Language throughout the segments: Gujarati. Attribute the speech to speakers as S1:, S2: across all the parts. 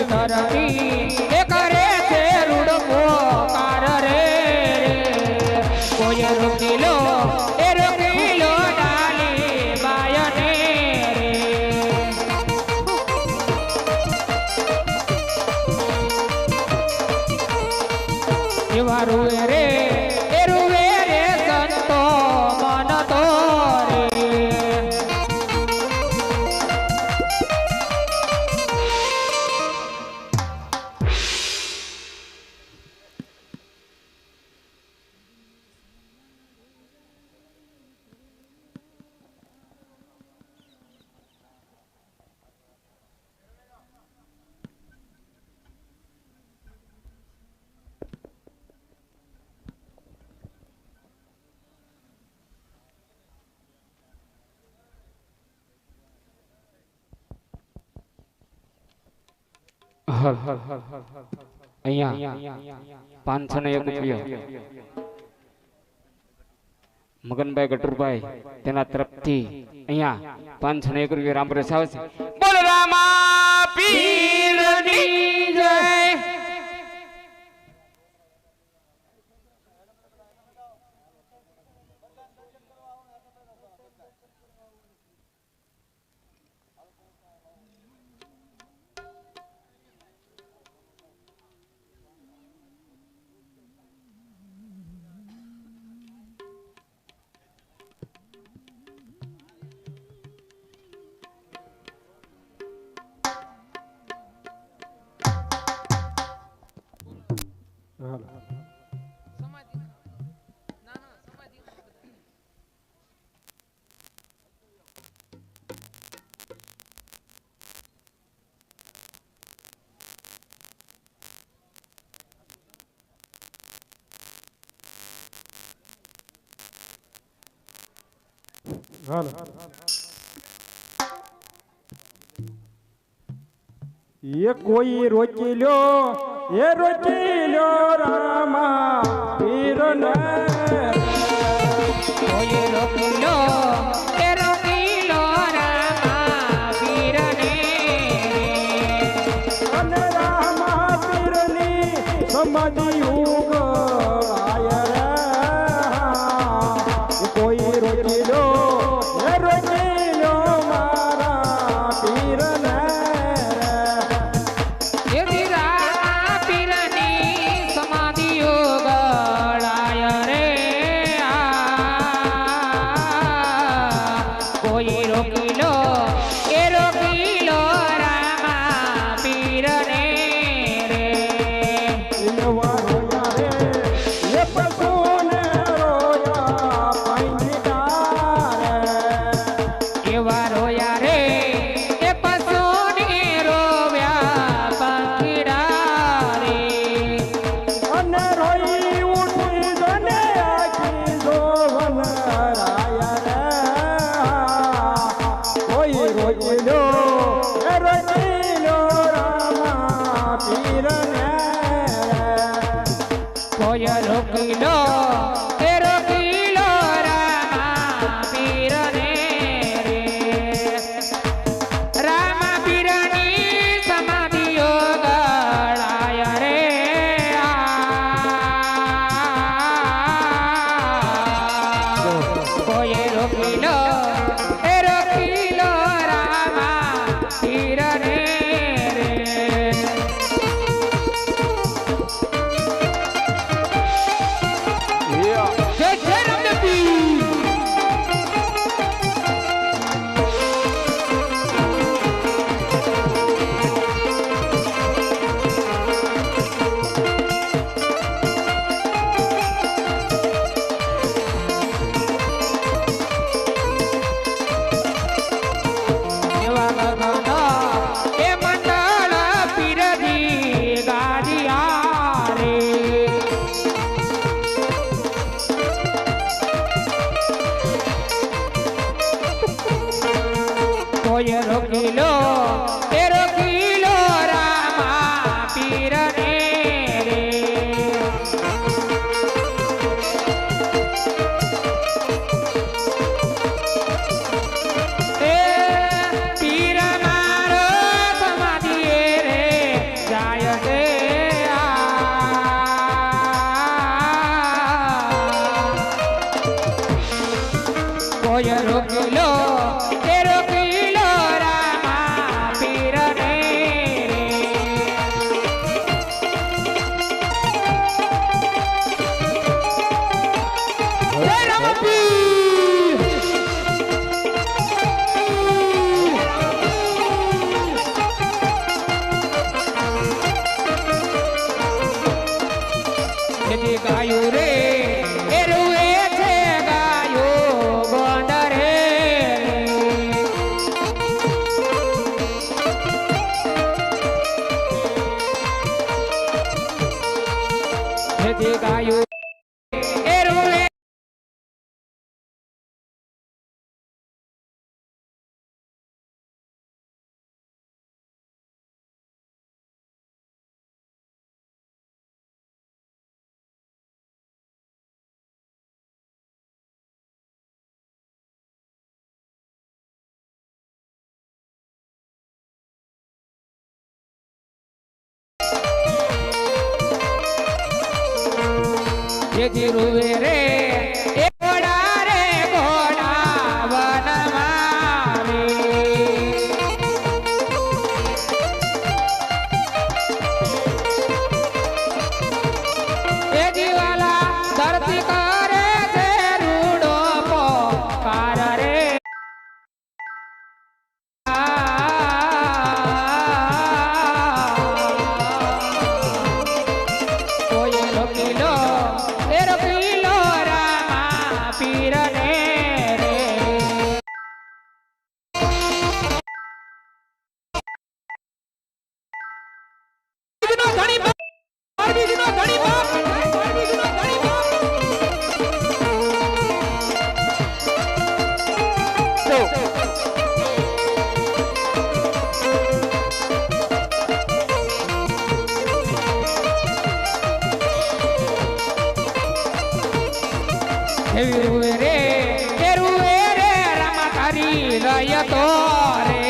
S1: ધરતી એ કરે છે રૂડકો કાર રે કોઈ રોકીલો એ રોકીલો ડાલી બાયને રે એવા રૂએ રે એ રૂએ રે સંતો મન તો અહીંયા 501 રૂપિયા મગનભાઈ ગટુરભાઈ તેના તરફથી અહીંયા 501 રૂપિયા રામ પ્રસાદ છે બોલ રામા પીરની જય
S2: ये कोई रोकी लो रामा पीर ने
S1: कोई रोकी लो रामा पीर ने
S2: અને રામા પીરની સમાધિ યુગ આય રે કોઈ રોકી લો મારા પીર ને
S1: રોકીલો એ રોકીલો રામા પીરને રે રામા પીર જે ગાયું રે એ રૂએ છે ગાયો ગોંડરે જે ગાયું એ રૂએ જે રૂવે રે એ ઘોડા રે ઘોડા વનમાં રે એ દીવાલા ધરતી કરે છે રૂડો પોકાર રે કોઈ રોકીલો એ રોકીલો રામા પીરને રે ઘણી બાપ ઘણી બાપ રૂવે રે એ રૂવે રે રામા તારી રયતો રે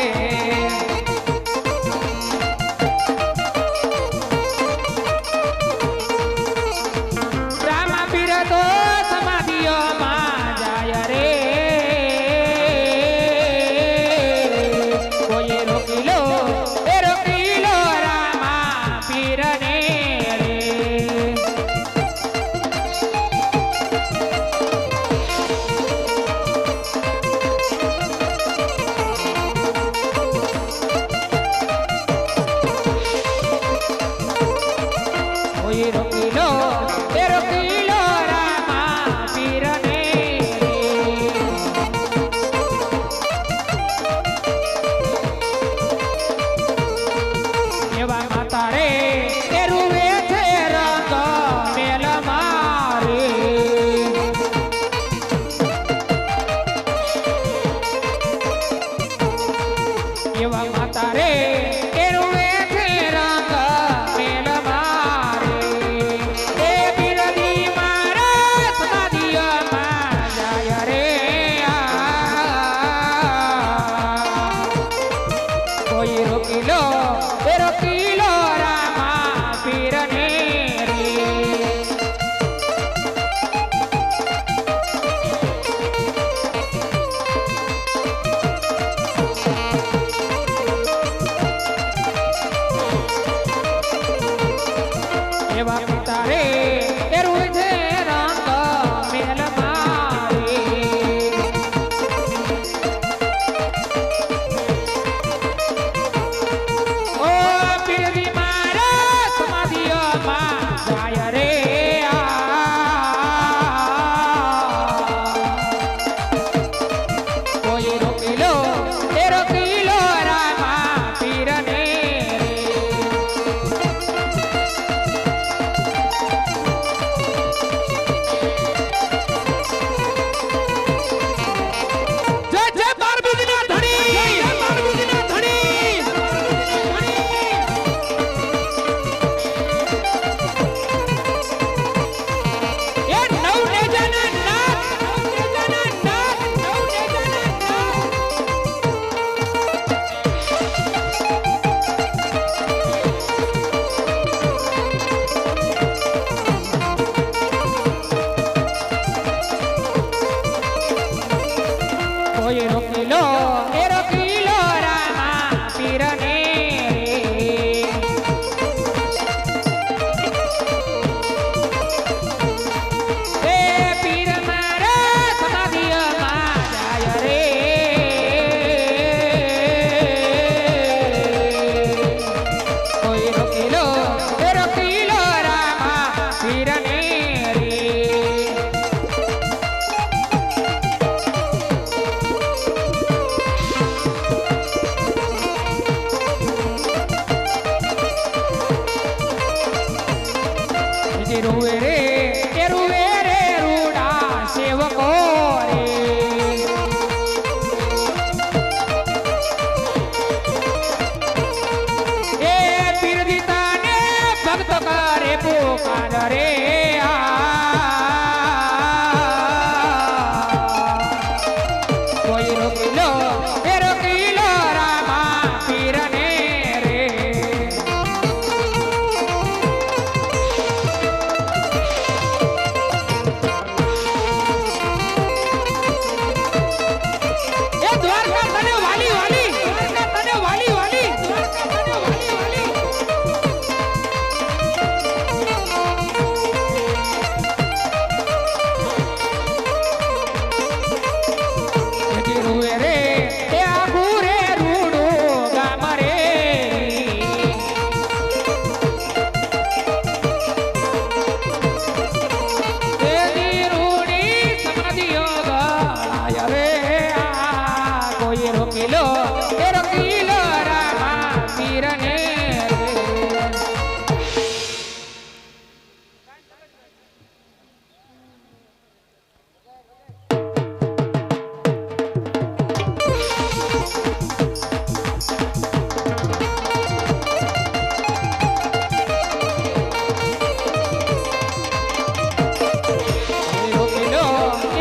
S1: રામા પીર તો સમાધિઓમાં જાય રે કોઈ રોકીલો એ રોકીલો રામા પીરને રે કોઈ રોકીલો એ રોકીલો રામા પીરને એવા માતા રે એ રૂવે છે રંગ મેલ મારે એવા માતા રે એ રૂવે છે રંગ મેલ મારે એ બિરદી મારે સમાધિઓમાં જાય રે કોઈ રોકીલો એ રોકીલો રામા પીરને રે એવા પિતા રે એ રૂવે છે રંગ મેલ મારે રોકીલો રામા પીરને રે એ પીર મારા સમાધિમાં જાય રે કોઈ રોકીલો રામા પીરને રૂવે રે રૂડા સેવકો રે એ પીર દીતાને ભક્ત કરે પુકાર રે કોઈ રોકીલો રામા પીરને રે દ્વારકા તને વાલી વાલી દ્વારકા તને વાલી વાલી દ્વારકા તને વાલી વાલી રૂવે રે એ આખું રે રૂડું ગામ રે તેની રૂડી સમાધિઓ ગળાય રે કોઈ રોકીલો રામા પીરને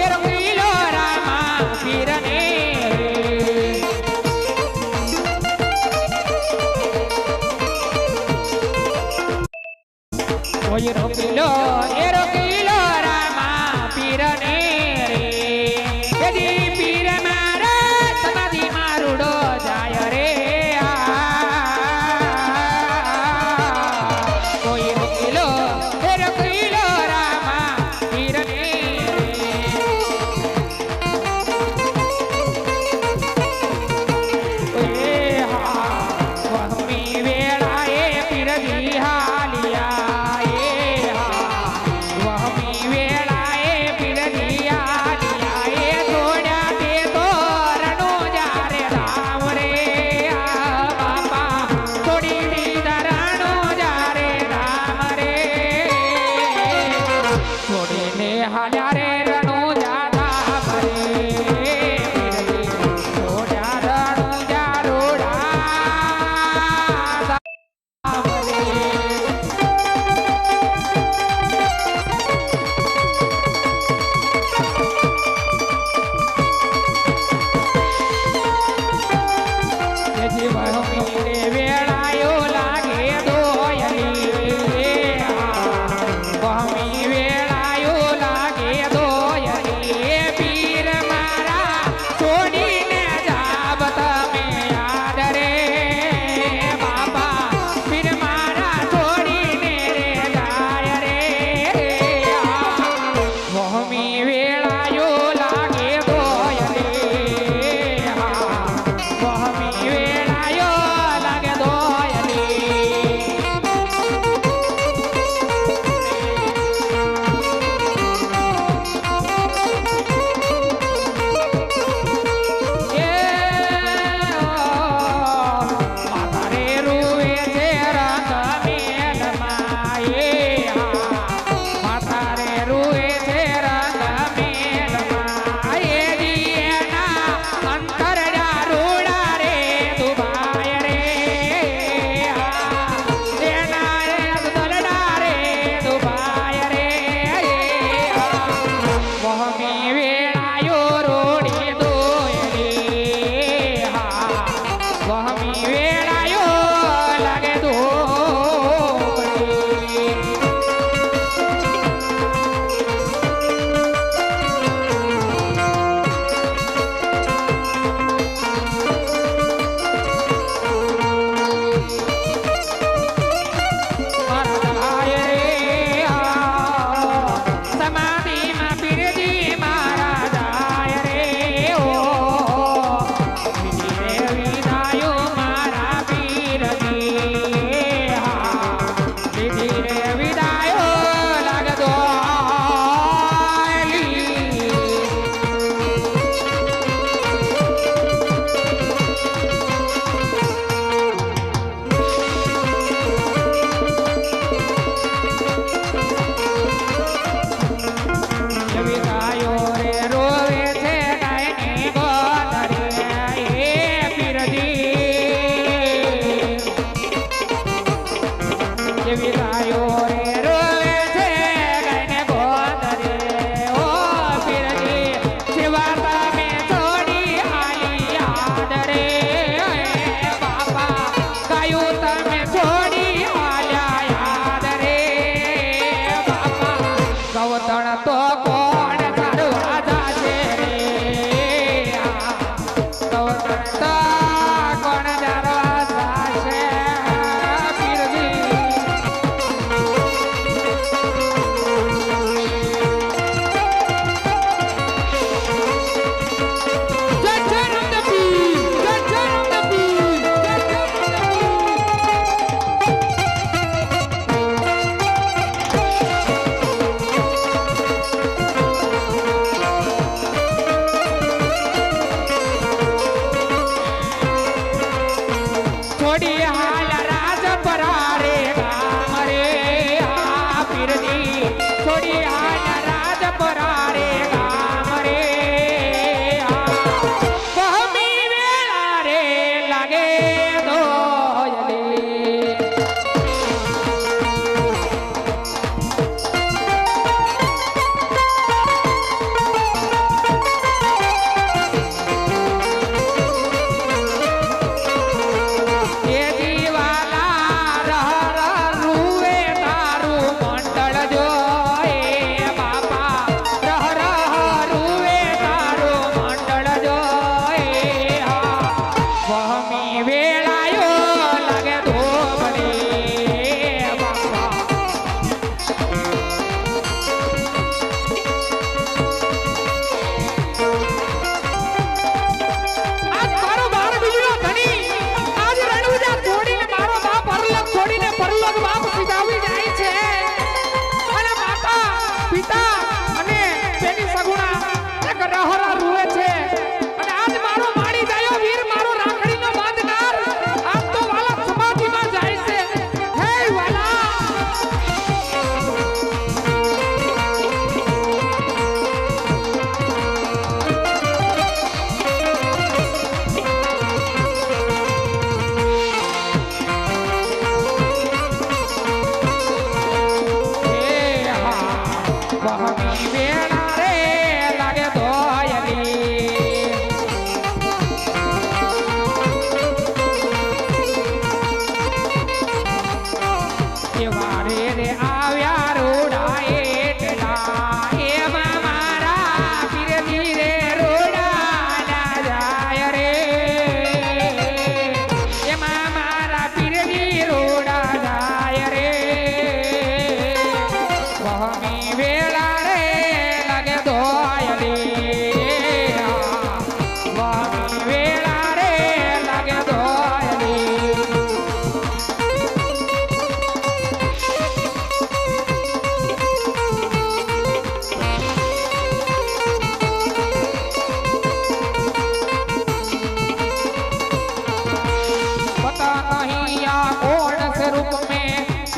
S1: રોકીલો રામા પીરને તરતા કોણ જારવા સાશે પીરજી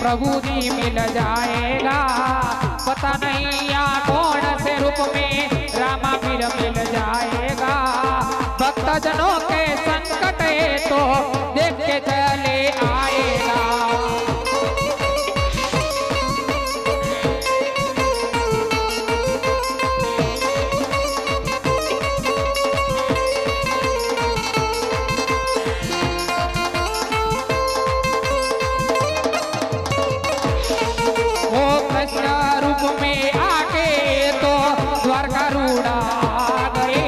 S1: प्रभु जी मिल जाएगा पता नहीं या कौन से रूप में रामा फिर मिल जाएगा भक्त जनों के संकट तो देख के चले आएगा रूप में आके तो द्वारका रूड़ा गए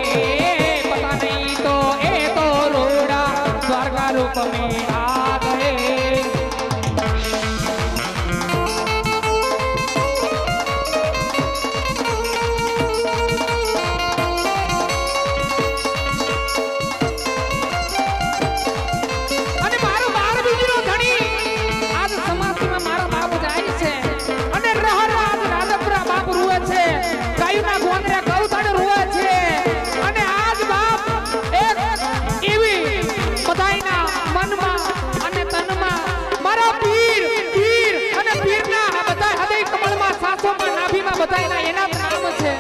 S1: पता नहीं तो ए तो रूड़ा द्वारका रूप में आ गए અને મારો બાર બીજનો ધણી આજ સમાજમાં મારો બાપ જાય છે અને રાજપુરા બાપ રૂવે છે ગાયુના ગોંદરે ગૌતણ રૂવે છે અને આજ બાપ એક એવી બધાયના મનમાં અને તનમાં મારા પીર પીર અને પીરના આ બધા હૃદય કમળમાં સાસોમાં નાભીમાં બધાયના એના નામ છે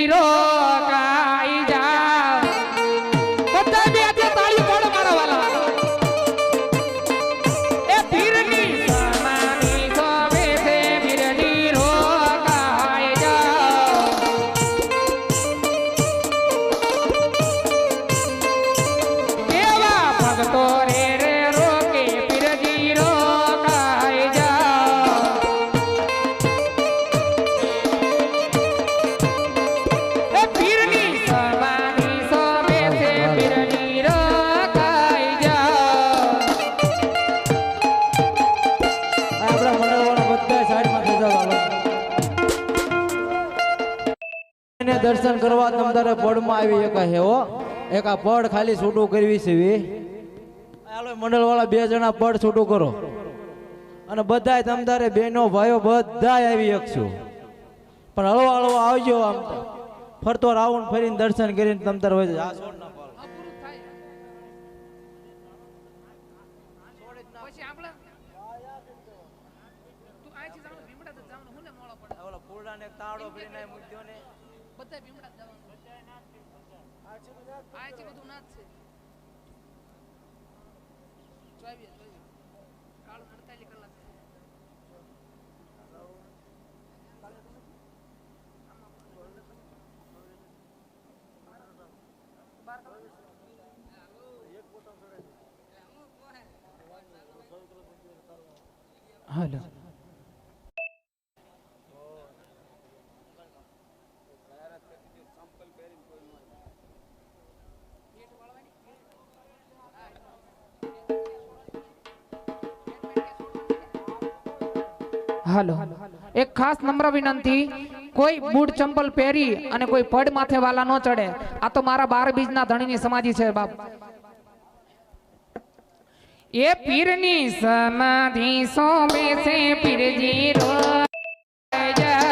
S1: પીરજી રોકાઈ જા બધા બે હાથે તાળી પાડો મારા વાલા એ પીરની સમાધિ સોવે છે પીરજી રોકાઈ જા એવા ભક્તો રે રે રોકે પીરજી રોકાઈ જા એ પીરની સમાધિ સોવે છે પીરજી રોકાઈ જા
S3: આપણા મંડળવાળા બધા સાઈડમાં થઈ જાવ એને દર્શન કરવા તમ તારે પડમાં આવી એક હે હો એક આ પડ ખાલી છૂટું કરવી છે વી હાલો મંડળવાળા બે જણા પડ છૂટું કરો અને બધાય તમ તારે બેનો ભાઈઓ બધાય આવી શકશું પણ હળવા હળવા આવજો આમ ફરતો રાઉન્ડ ફરીને દર્શન કરીને તમ તારે હોય આ છોડ ના પાડો. ઓલા ફૂલડાને એક તાળો ભરીને મૂક્યો ને
S1: હાલો હાલો એક ખાસ નમ્ર વિનંતી કોઈ બૂટ ચંપલ પહેરી અને કોઈ પડ માથે વાલા નો ચડે આ તો મારા 12 બીજના ધણીની સમાધિ છે બાપ એ પીરની સમાધિ સોમે છે પીરજી રોકાઈ જા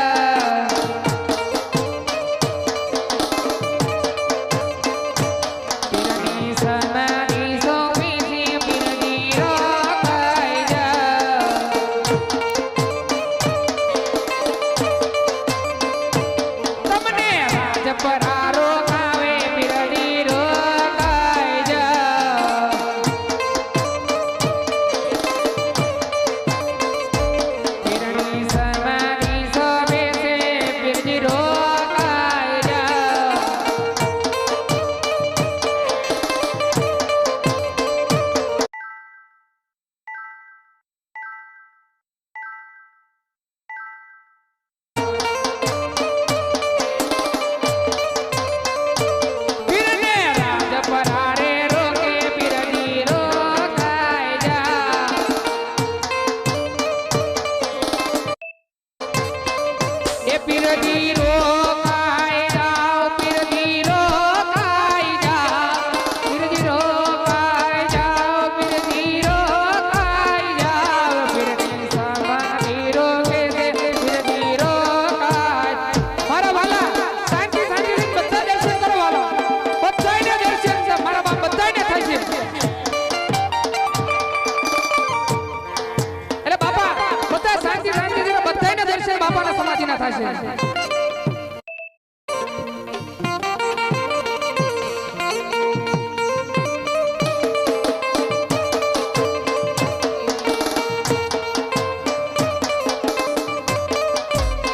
S1: પીરની સમાધિ સોમે છે પીરજી રોકાઈ જા તમને રાજ પરારો આવે પીરજી રોકાઈ જા પીરની સમાધિ સોવે છે પીરજી રોકાઈ જા પીરને રાજ પરારે રોકે પીરજી રોકાઈ જા એ પીરજી રોકાઈ જાઓ પીરજી રોકાઈ જાઓ પીરજી રોકાઈ જાઓ પીરજી રોકાઈ જાઓ પીરની સમાધિ રોકે છે પીરજી રોકાઈ મારા વાલા શાંતિ શાંતિથી બધા દર્શન કરો વાલા બધાયને દર્શન છે મારા બાપ બધાયને થાય છે એટલે બાપા બધા શાંતિ શાંતિથી બધાયને દર્શન બાપાના સમાધિના થશે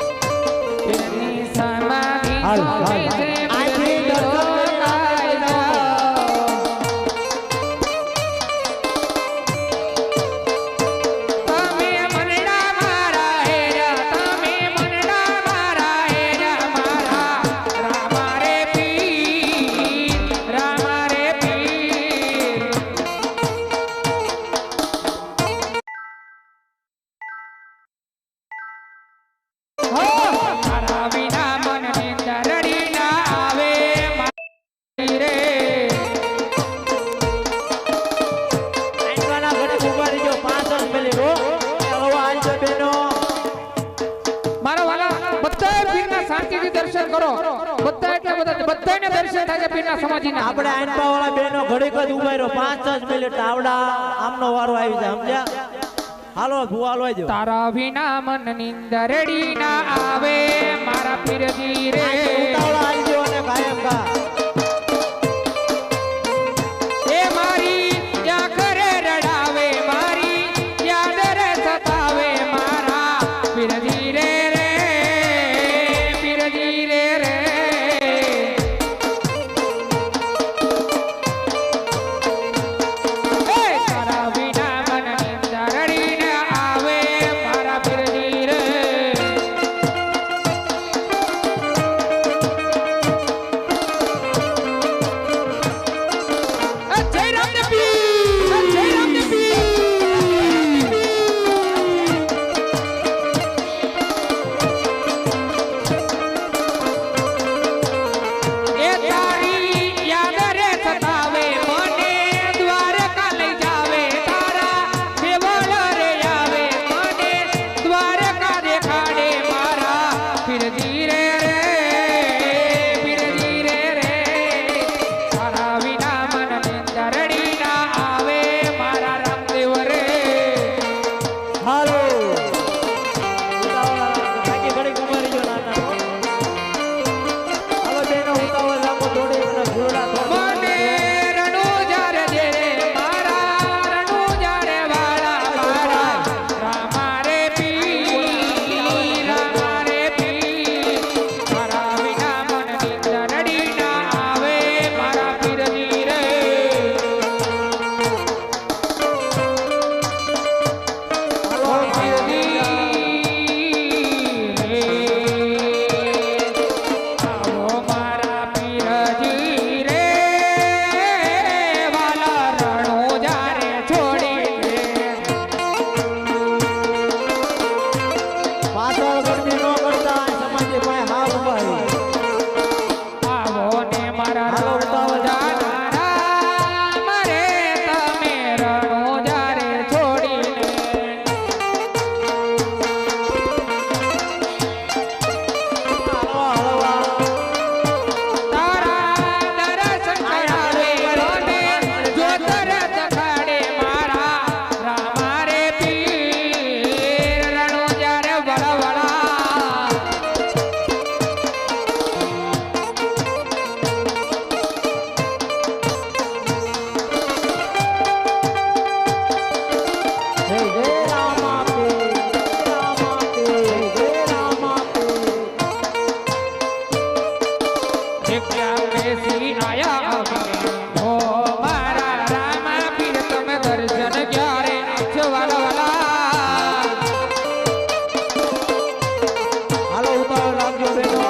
S1: પીરની સમાધિ
S3: હાલ,
S1: સોવે
S3: હાલ,
S1: છે
S3: હાલ.
S1: પીરજી રોકાઈ જાઓ તમે મનડા મારા હેરા તમે મનડા મારા હેરા મારા રામા રે પીર રામા રે પીર હો મારા વિના મન નિંદરડી ના આવે મારી રે
S3: આંકવાના ઘરે ઉભા રહીજો 5 વર્ષ પેલી રો હળવા હાલજો બેનો
S1: મારા વાલા બધાય પીરના શાંતિથી દર્શન કરો બધા એટલે બધા બધાયને દર્શન થાય છે પીરના સમાધિના
S3: આપણે આંકવા વાળા બેનો ઘડીક જ ઉભા રહ્યો 5 જ મિનિટ આવડા આમનો વારો આવી જાય સમજ્યા હાલો ભૂવા લોઈ દો
S1: તારા વિના મન નિંદરડી ના આવે મારા પીરજી રે
S3: ઉતાવળા
S1: રિક્ષા બેસી આયા અમે ઓ મારા રામા પીર તમે દર્શન ક્યારે આપશો વાલા વાલા
S3: હાલો ઉતાવળ રાખજો બેનો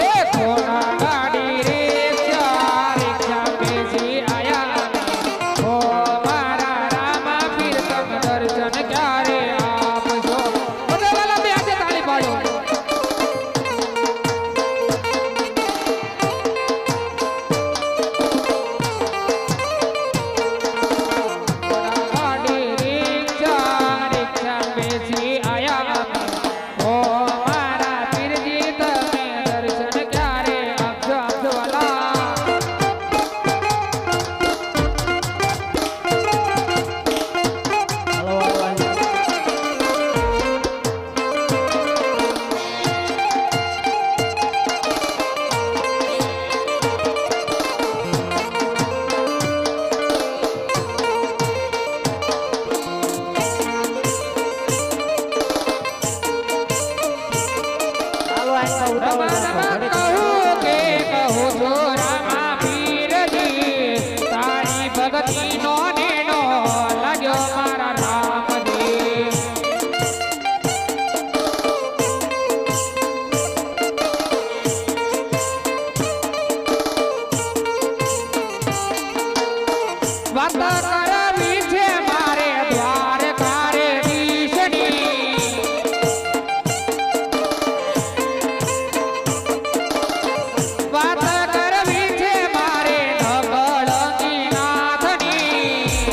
S1: એ કોના ગાડી રિક્ષા બેસી આયા અમે ઓ મારા રામા પીર તમે દર્શન ક્યારે આપશો બધા વાલા બે હાથે તાળી પાડો ગાડી રિક્ષા બેસી આયા અમે ઓ મારા પીરજી તમે દર્શન ક્યારે આપશો આપશો વાલા
S3: હાલો હાલો હાલો આટલા ઉતાવળ રાખો
S1: કહું કે કહું છો રામા પીરજી તારી ભગતીનો નેનો લાગ્યો મારા રામજી વાત કરવી છે મારે દ્વારકા રે દીશની વાત કરવી છે મારે નગળની નાથની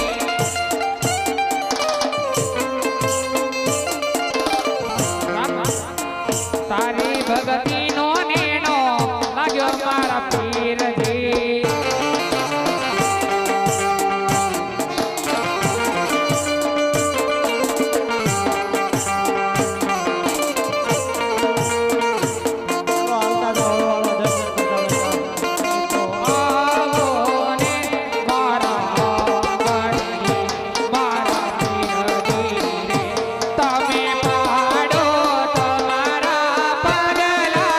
S1: તારી ભગતીનો નેનો લાગ્યો મારા પીરજી
S3: હાલો હાલતા જાઓ હાલો દર્શન કરતા જાઓ
S1: આવો ને મારા ગાડી મારા પીરજી રે તમે પાડો તમારા પગલા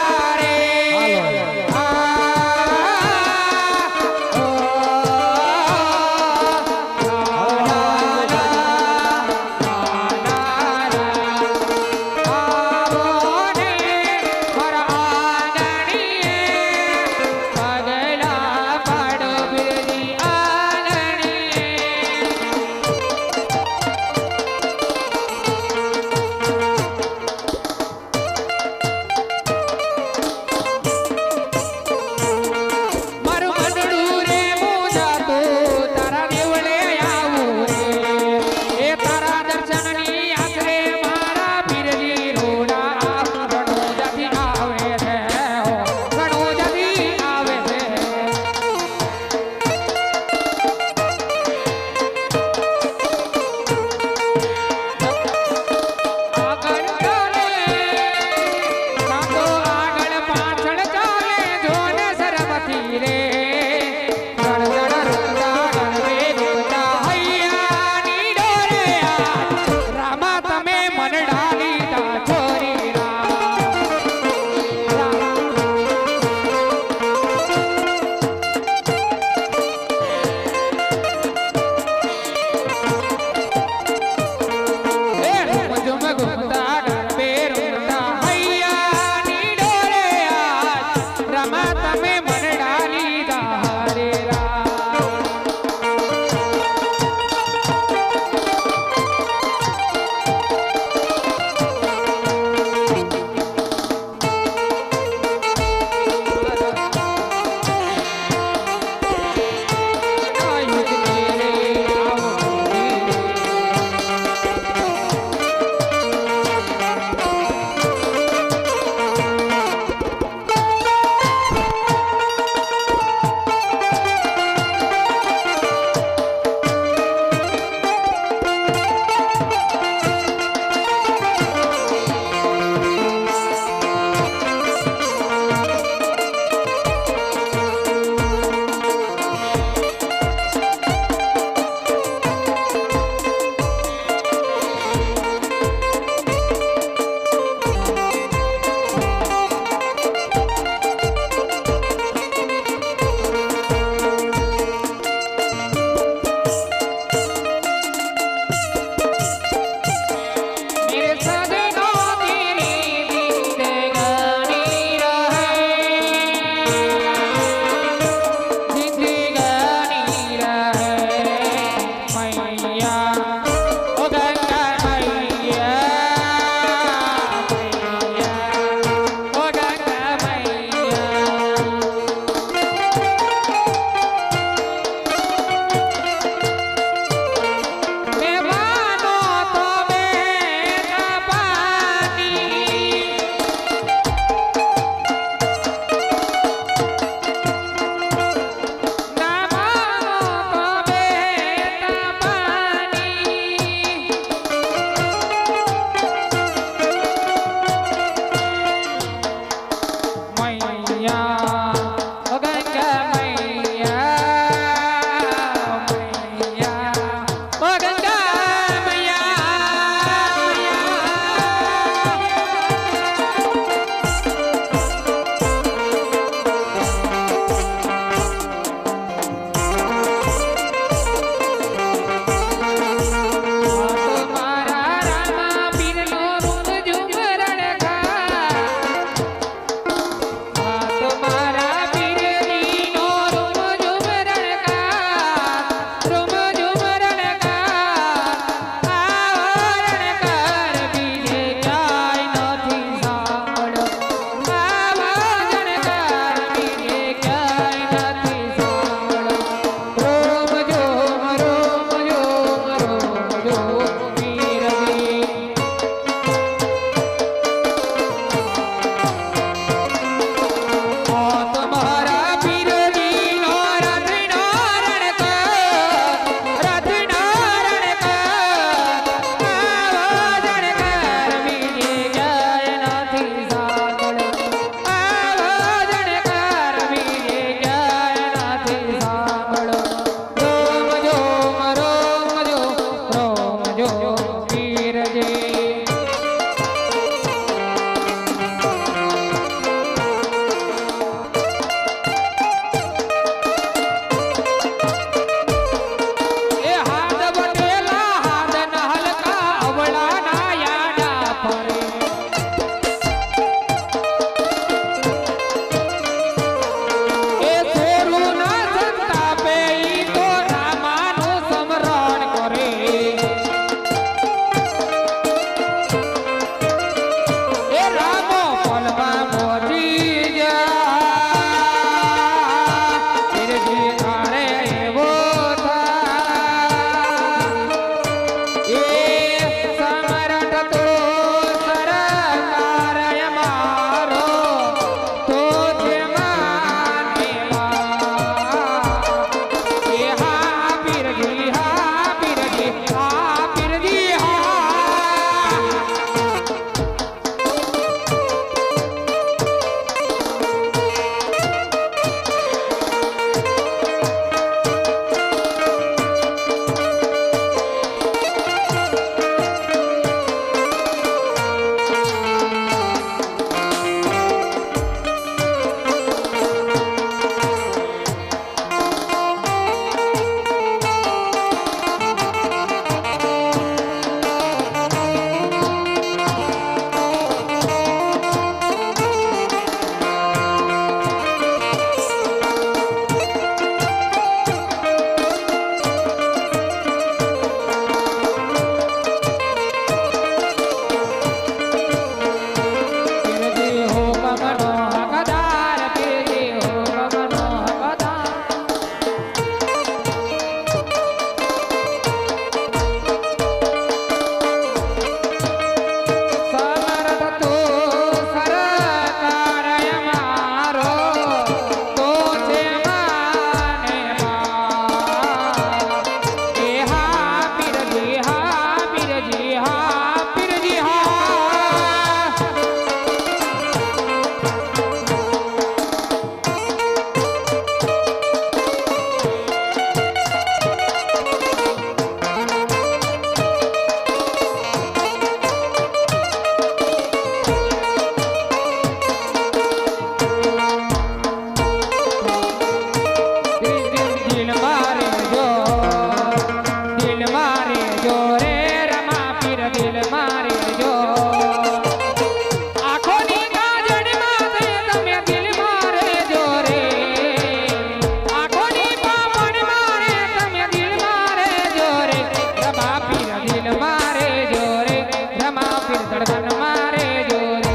S1: ધડકન મારે જોરે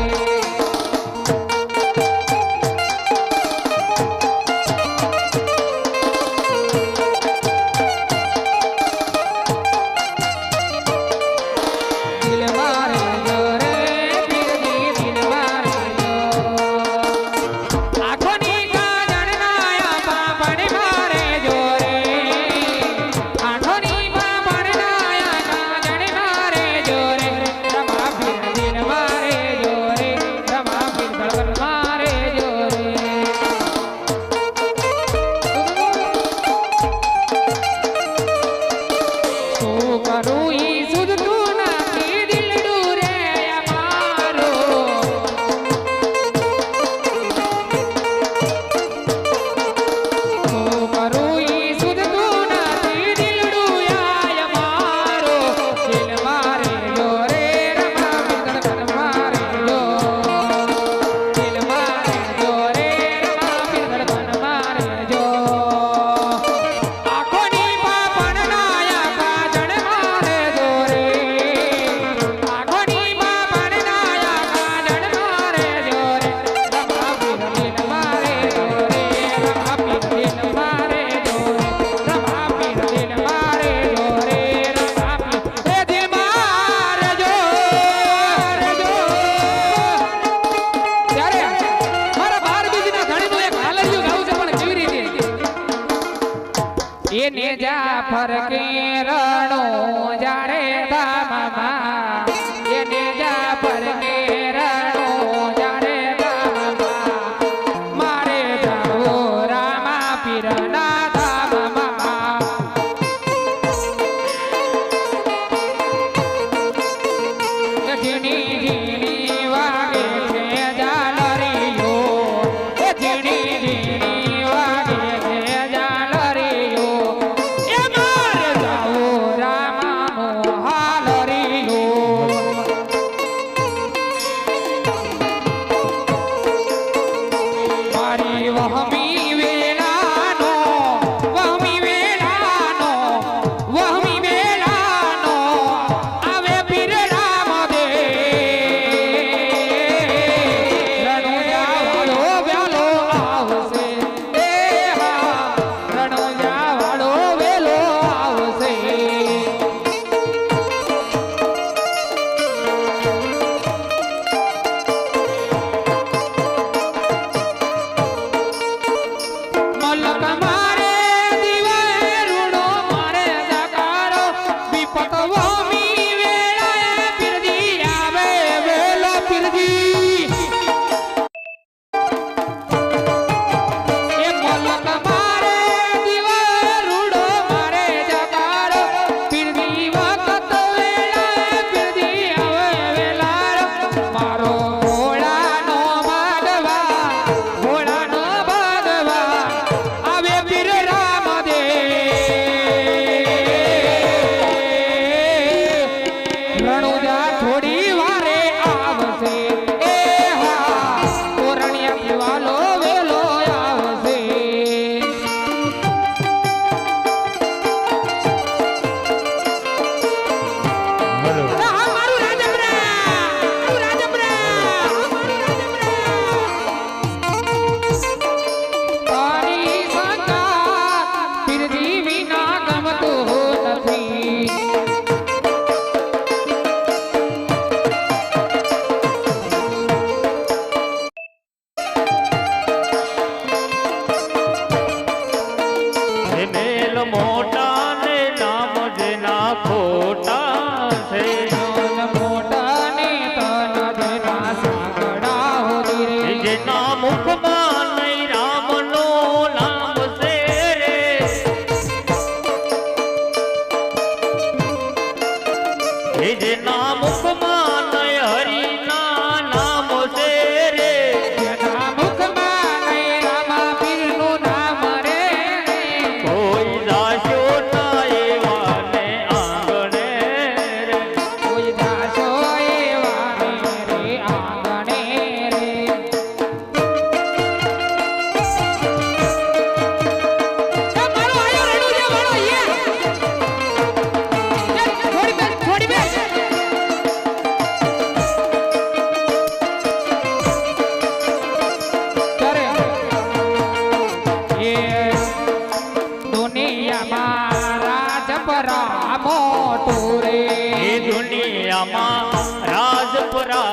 S1: દિલ મારે જોરે પીરજી દિલ મારે જો આંખોની કાજળ નાયા પાપણ મારે જોરે આંખોની પાપણ નાયા કાજળ મારે જોરે રમા પીર દિલ મારે જોરે રમા પીર ધડકન મારે જોરે શું કરું ઈ સુધતું નથી દિલડું રે અમારો શું કરું ઈ સુધતું નથી દિલડું યાય મારો દિલ મારે જો રે રમા ધડકન મારે જો દિલ મારે જો રે રમા ધડકન મારે જો આંખોની પાપણ નાયા કાજળ મારે જોરે આંખોની પાપણ નાયા કાજળ મારે જોરે રમા પીર દિલ મારે જોરે રમા પીર દિલ મારે જોરે રમા પીર દિલ મારે જોરે રમા પીર એ દિલ મારે ત્યારે મારા 12 બીજના ધણીનું એક હાલરિયું ગાવું છે પણ કેવી રીતે એને જાફર કે રણો જારે ધામમાં એને જાફર કે રણો જારે ધામમાં મારે જાવો રામા પીરના ધામમાં ઝીણી ઝીણી વાગે છે ઝાલરીઓ એ ઝીણી ઝીણી વાગે છે ઝાલરીઓ એ મારે જાવો રામાનો હાલરીઓ મારી વહમી વેલાનો વહમી વેલાનો વહમી વેલાનો આવે પીર રામદે રણુજા વાળો વેલો આવશે એ હા રણુજા વાળો વેલો આવશે મલક મારે દિવાએ રૂડો મારે જકારો વિપત વમી વેળાએ પીરજી આવે વેલો પીરજી એ મલક મારે દિવાએ રૂડો મારે જકારો પીરજી વખત વેળાએ પીરજી આવે વેલારો મારો ભોળાનો ભગવાન આવે પીર રામદે રણુજા થોડી વારે આવશે એ હા તોરણિયા પીવાલો વેલો આવશે હા મારું રાજપરા મારું રાજપરા મારું રાજપરા તારી સંગાત પીરજી વિના ગમતું નથી
S4: મેલ મોટા ને નામ જેના ખોટા છે
S1: તન મોટા ને તન જેના સાંકડા હોતી રે
S4: જેના મુખમાં નહીં રામનું નામ છે રે જેના મુખમાં નહીં હરિના નામ છે રે
S1: જેના મુખમાં નહીં રામા પીરનું નામ રે
S4: કોઈ જાશો ના એવા ને આંગણે રે
S1: કોઈ જાશો એવા ને રે આંગણે રે એ મારો આયો રણુજા વાળો યે થોડી બે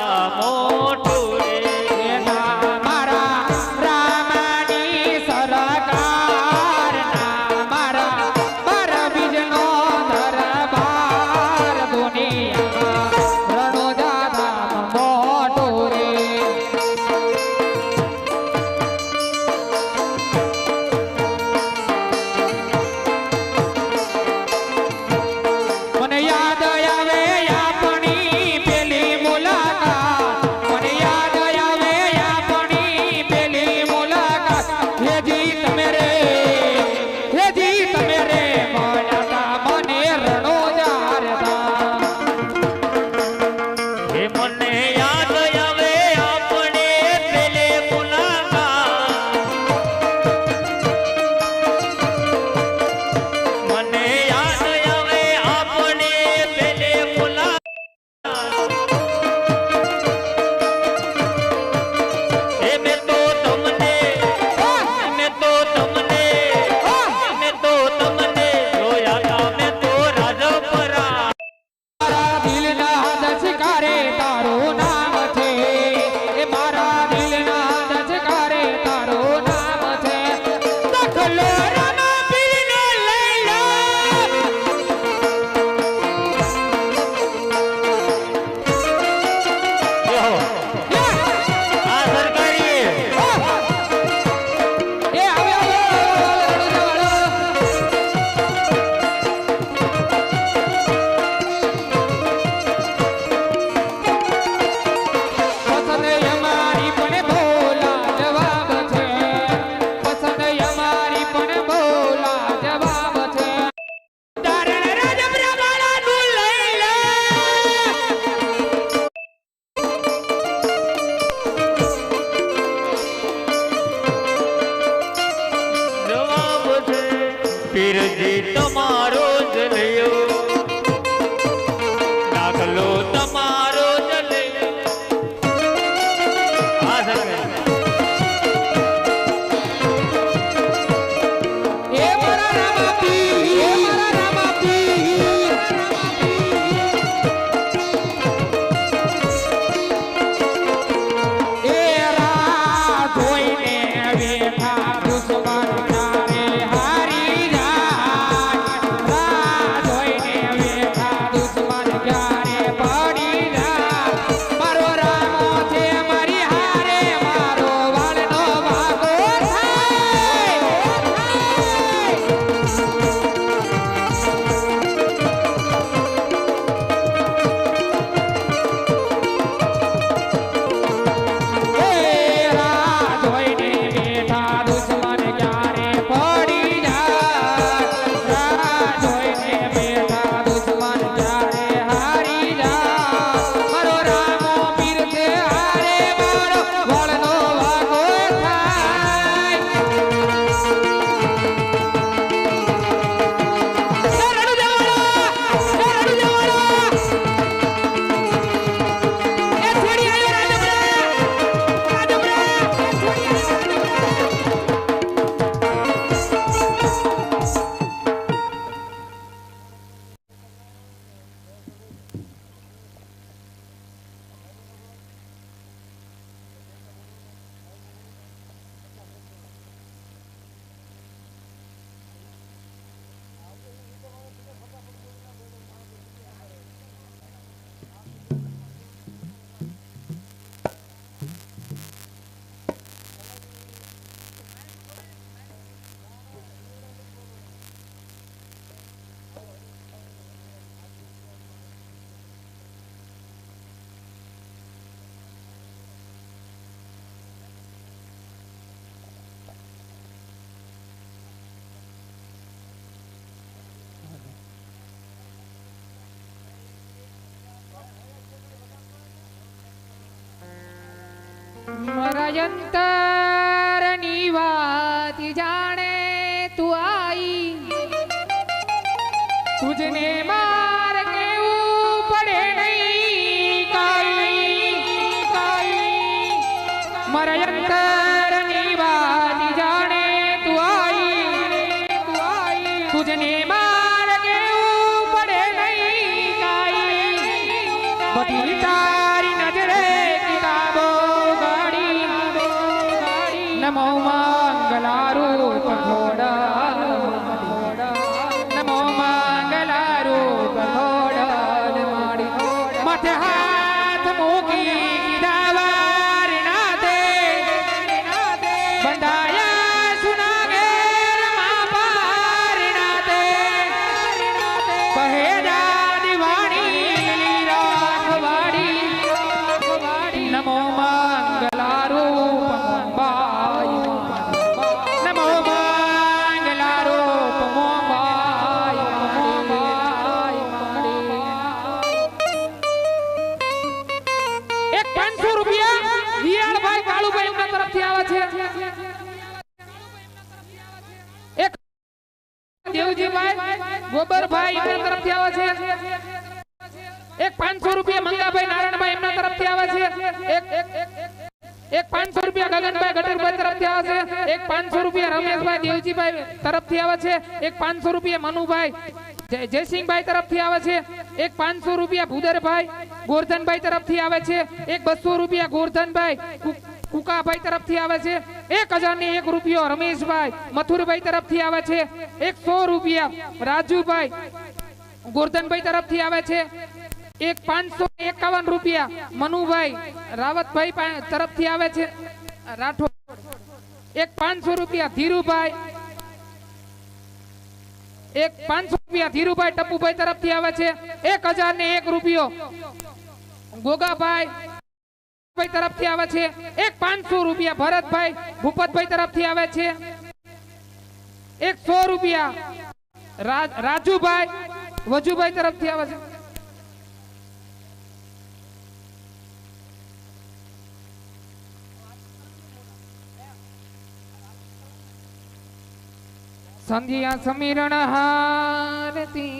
S4: દાદા મોટું રે
S1: એના મારા રામની સરકાર ના મારા પર બીજનો દરબાર દુનિયામાં રણોજા ધામ મોટું રે મને યાદ આવે આપણી પેલી મુલાકાત મને યાદ આવે આપણી પેલી મુલાકાત હેજી તમે રે મળ્યા તા મને રણોજા રે ધામ
S4: હે મને યાદ આવે આપણે પેલે મુલાકાત મને યાદ આવે આપણે પેલે મુલાકાત હે મેં તો તમને જોયા તા મેં તો રાજપરા
S1: મારા દિલના દચકારે તારું નામ છે એ મારા દિલના દચકારે તારું નામ છે દખલો રામા પીરનો લઈ લો
S4: આ સરકારી
S1: એ આવ્યો પસંદ અમારી પણ બોલા જવાબ છે પસંદ અમારી પણ બોલા જવાબ છે તારણ રાજપ્રભાળાનું લઈ લે
S4: જવાબ છે પીરજી તમારો જ લ્યો દાખલો તમારો જ લ્યો આ સરકારી
S1: એ મારા રામા પીર એ રા જોઈને બેઠા દુશ્મન તારે હારી જાય રા જોઈને બેઠા દુશ્મન ક્યારે પડી જાય મારો રામો છે મારી હારે મારો વાળનો ભાગો થાય એ રા જોઈને બેઠા દુશ્મન ક્યારે પડી જાય રા જોઈને બેઠા દુશ્મન ક્યારે હારી જાય મારો રામો પીર છે હારે મારો વળનો વાગો થાય શરણ જવાળા એ છોડી આવ્યો રાજપરા મારા અંતરની વાત જાણે તું આઈ તુજને માર કેવું પડે નહીં કાઈ મારા અંતરની વાત જાણે તું આઈ તુજને માર કેવું પડે નહીં કાઈ બધી તારી નજરે નમો મંગલારૂપ મોંબાઈ નમો મંગલારૂપ મોંબાઈ એક 500 રૂપિયા વિયાળભાઈ કાળુભાઈ એમના તરફથી આવે છે એક દેવજીભાઈ ગોબરભાઈ એમના તરફથી આવે છે એક 500 રૂપિયા મંગાભાઈ નારાયણભાઈ એમના તરફથી આવે છે એક 500 રૂપિયા ગગનભાઈ ગટરભાઈ તરફથી આવે છે એક 500 રૂપિયા રમેશભાઈ દેવજીભાઈ તરફથી આવે છે એક 500 રૂપિયા મનુભાઈ જયસિંહભાઈ તરફથી આવે છે એક 500 રૂપિયા ભૂદરભાઈ ગોરધનભાઈ તરફથી આવે છે એક 200 રૂપિયા ગોરધનભાઈ કુકાભાઈ તરફથી આવે છે 1001 રૂપિયો રમેશભાઈ મથુરભાઈ તરફથી આવે છે એક 100 રૂપિયા રાજુભાઈ ગોરધનભાઈ તરફથી આવે છે એક 551 રૂપિયા મનુભાઈ રાવતભાઈ તરફથી આવે છે રાઠોડ એક 500 રૂપિયા ધીરુભાઈ એક 500 રૂપિયા ધીરુભાઈ ટપુભાઈ તરફથી આવે છે 1001 રૂપિયો ગોગાભાઈ તરફથી આવે છે એક 500 રૂપિયા ભરતભાઈ ભૂપતભાઈ તરફથી આવે છે એક 100 રૂપિયા રાજુભાઈ વજુભાઈ તરફથી આવે છે સંધ્યા સમીરણ હારતી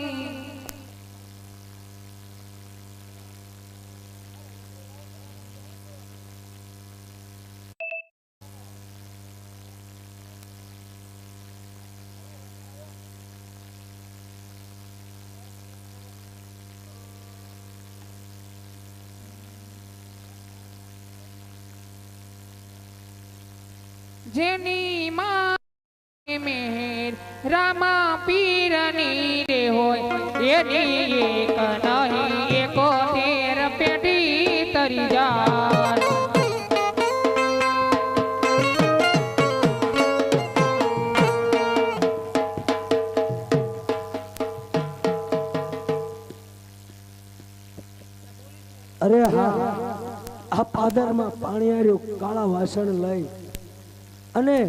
S1: જેની માં મેર રામા પીરની રે હોય એની એક નહીં 71 પેઢી તરી જાય
S2: અરે હા આ પાદરમાં પાણી આવ્યું કાળા વાસણ લઈ અને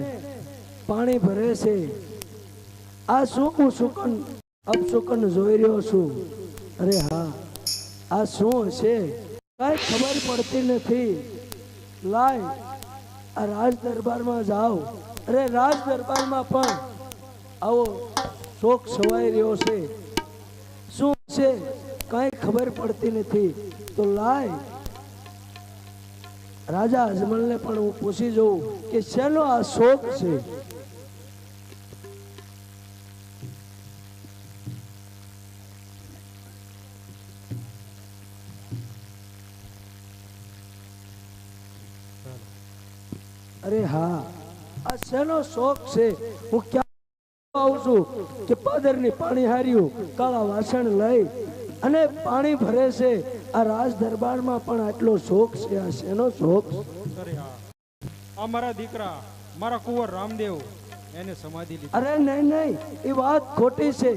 S2: પાણી ભરે છે આ શું હું સુકન અપસુકન જોઈ રહ્યો છું અરે હા આ શું હશે કઈ ખબર પડતી નથી લાય આ રાજ દરબારમાં જાઓ અરે રાજ દરબારમાં પણ આવો શોક છવાઈ રહ્યો છે શું છે કઈ ખબર પડતી નથી તો લાય રાજા અજમલને પણ હું પૂછી જોઉં કે શેનો આ શોક છે અરે હા આ શેનો શોક છે હું ક્યાં આવું છું કે પાદરની પાણી હાર્યું કાળા વાસણ લઈ અને પાણી ભરે છે આ રાજ દરબારમાં પણ આટલો શોક છે આ શેનો શોક
S5: આ મારા દીકરા મારા કુંવર રામદેવ એને સમાધિ લીધી
S2: અરે નહીં એ વાત ખોટી છે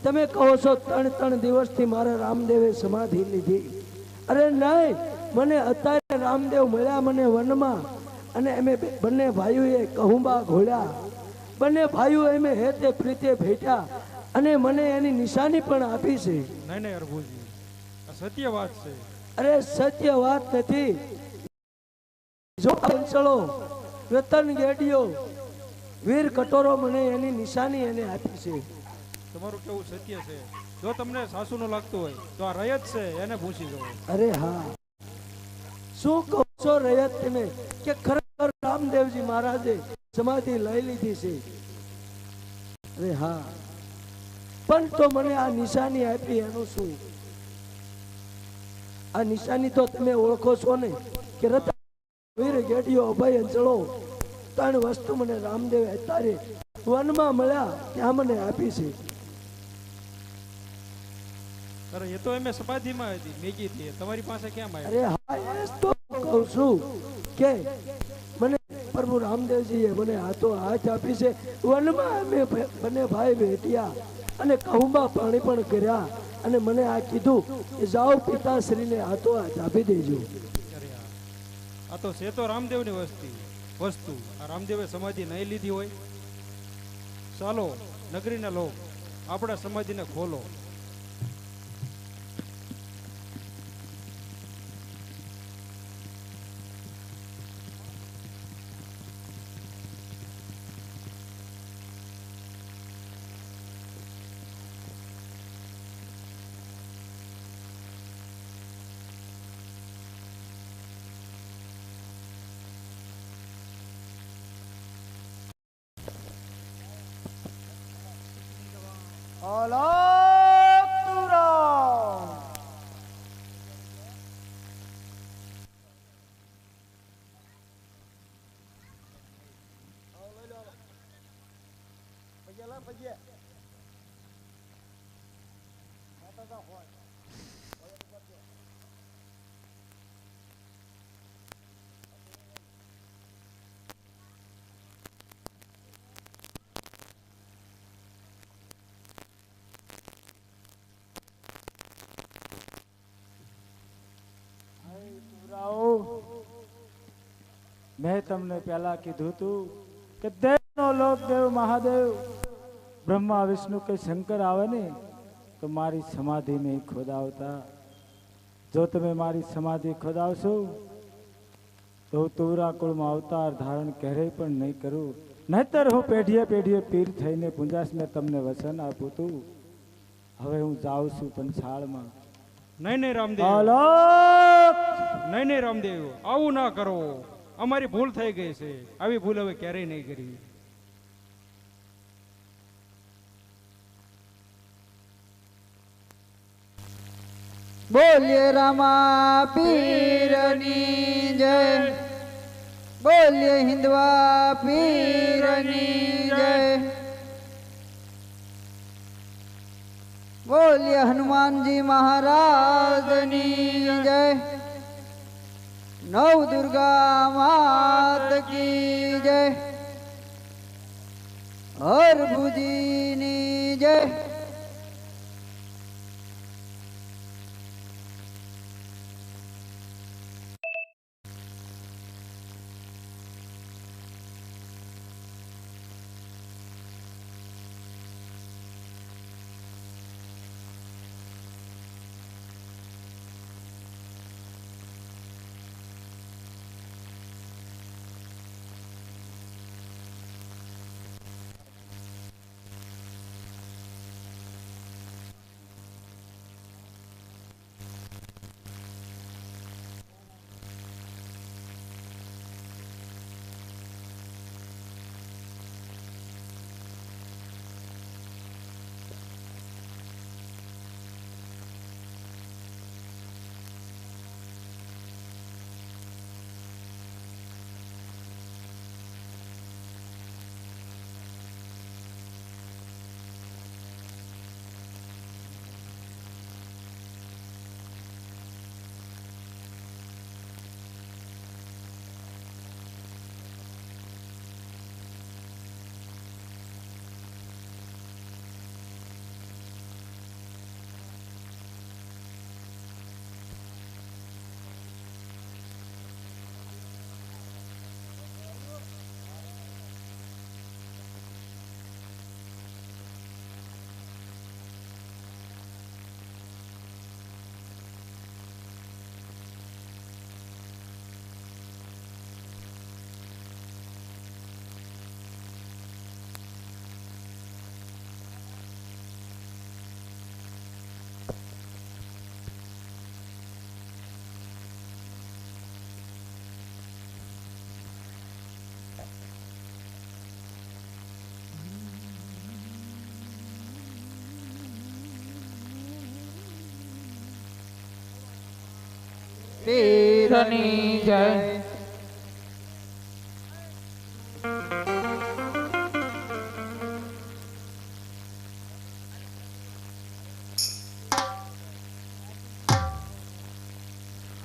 S2: તમે કહો છો 3 દિવસથી મારા રામદેવે સમાધિ લીધી અરે નહીં મને અત્યારે રામદેવ મળ્યા મને વનમાં અને અમે બંને ભાઈઓએ કહુંબા ઘોડ્યા બંને ભાઈઓ એમે હેતે પ્રીતે ભેટ્યા અને મને એની નિશાની પણ આપી છે
S5: નહીં અરભુજી આ સત્ય વાત છે
S2: અરે સત્ય વાત નથી જો અંચળો રતન ગેડીઓ વીર કટોરો મને એની નિશાની એને આપી છે
S5: તમારું કેવું સત્ય છે જો તમને સાસુનું લાગતું હોય તો આ રયત છે એને પૂછી લો
S2: અરે હા શું કહો છો રયત તમે કે ખરેખર રામદેવજી મહારાજે સમાધિ લઈ લીધી છે અરે હા પણ તો મને આ નિશાની આપી એનું શું આ નિશાની તો તમે ઓળખો છો ને કે રતન વીર ગેડીઓ અભય અંચળો 3 વસ્તુ મને રામદેવે અત્યારે વનમાં મળ્યા ત્યાં મને આપી છે
S5: અરે એ તો એમે સમાધિમાં હતી મેગી હતી તમારી પાસે કેમ આવી
S2: અરે હા એ તો કહું છું કે મને પ્રભુ રામદેવજીએ મને હાથો હાથ આપી છે વનમાં અમે બંને ભાઈ ભેટ્યા અને કહુંબા પાણી પણ કર્યા અને મને આ કીધું કે જાઓ પિતાશ્રીને હાથો હાથ આપી દેજો
S5: આ તો છે તો રામદેવની વસ્તુ આ રામદેવે સમાધિ નહીં લીધી હોય. ચાલો નગરીના લોક આપણા સમાધિને ખોલો.
S6: મેં તમને પહેલા કીધું તું કે દેવનો લોક દેવ મહાદેવ બ્રહ્મા વિષ્ણુ કે શંકર આવે ને તો મારી સમાધિ નહીં ખોદાવતા. જો તમે મારી સમાધિ ખોદાવશો તો હું તુવરા કુળમાં અવતાર ધારણ ક્યારેય પણ નહીં કરું. નહીતર હું પેઢીએ પેઢીએ પીર થઈને પૂંજાશ મેં તમને વચન આપું તું. હવે હું જાઉં છું પંચાળમાં.
S5: નહીં રામદેવ, નહીં રામદેવ, આવું ના કરો. અમારી ભૂલ થઈ ગઈ છે. આવી ભૂલ હવે ક્યારેય નહીં કરવી.
S7: બોલીએ રામા પીરની જય, બોલીએ હિન્દવા પીરની જય, બોલીએ હનુમાનજી મહારાજની જય, નવ દુર્ગા માત કી જય, હર ભુજીની જય. પીરની જય.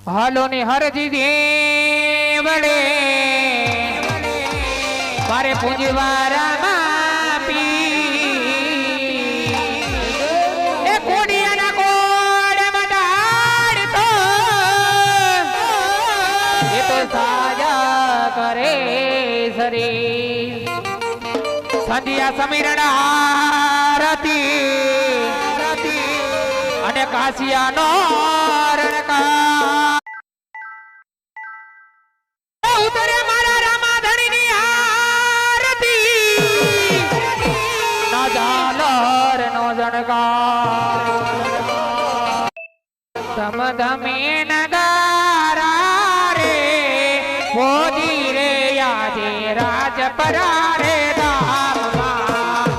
S1: હાલો ને હરજી દેવડે મારે પૂંજવારા
S7: સા
S1: કરે સરી સંધ્યા સમીરણા આરતી અને કાશિયાનો રણકા ઉતરે મારા રામાધણીની આરતી ના ઝાલર નો જણકાર સમધમે નગારા રે મોદી રે યાદે રાજપરા રે ધામમાં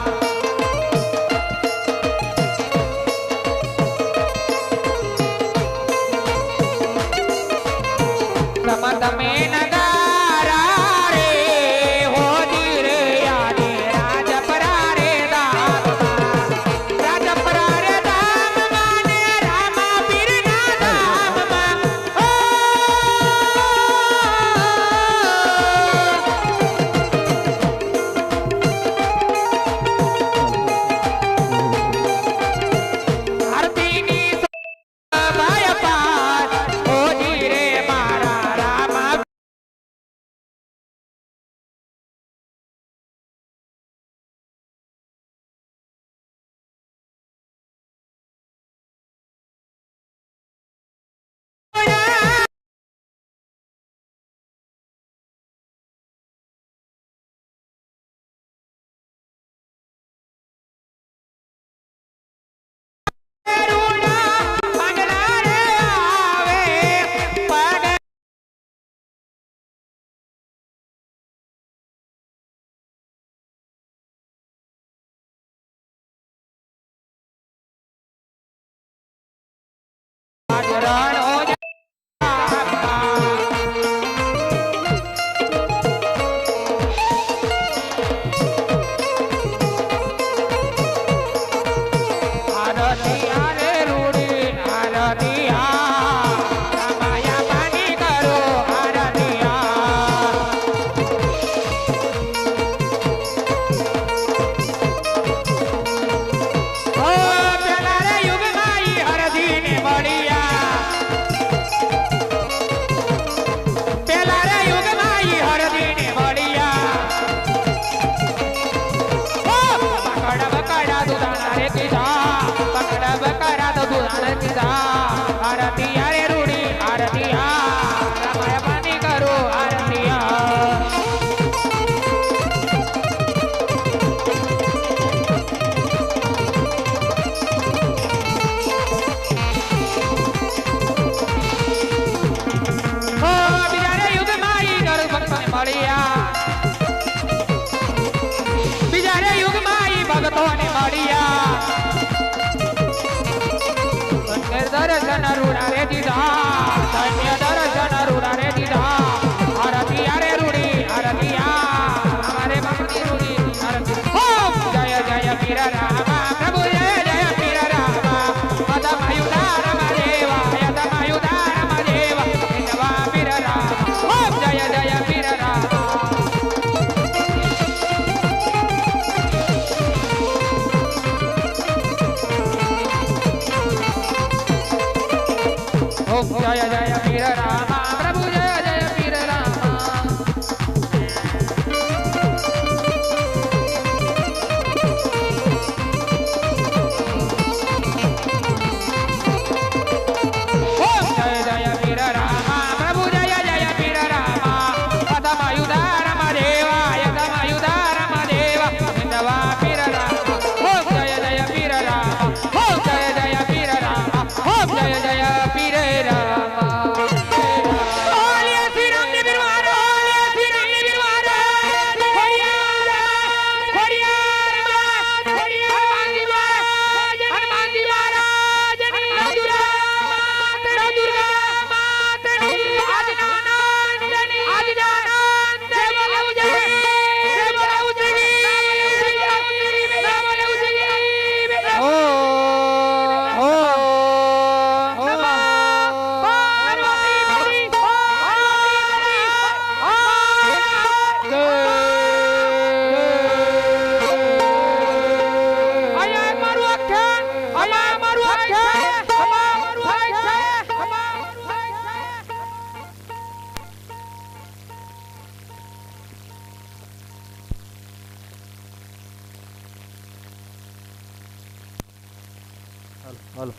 S1: સમધમે નગારા રે મોદી રે યાદે રાજપરા રે ધામમાં રાજપરા રે ધામમાં ને રામા પીરના ધામમાં આરતીની સભાય પાર મોદી રે મારા રામા પાંડલા રે આવે પગ રણ હો આરતી આરે રૂડી આરતી આ માયા પાની કરો આરતી આ ઓ પેલા રે યુગમાં ઈ હરદીને મળ્યા
S3: હાલો હાલો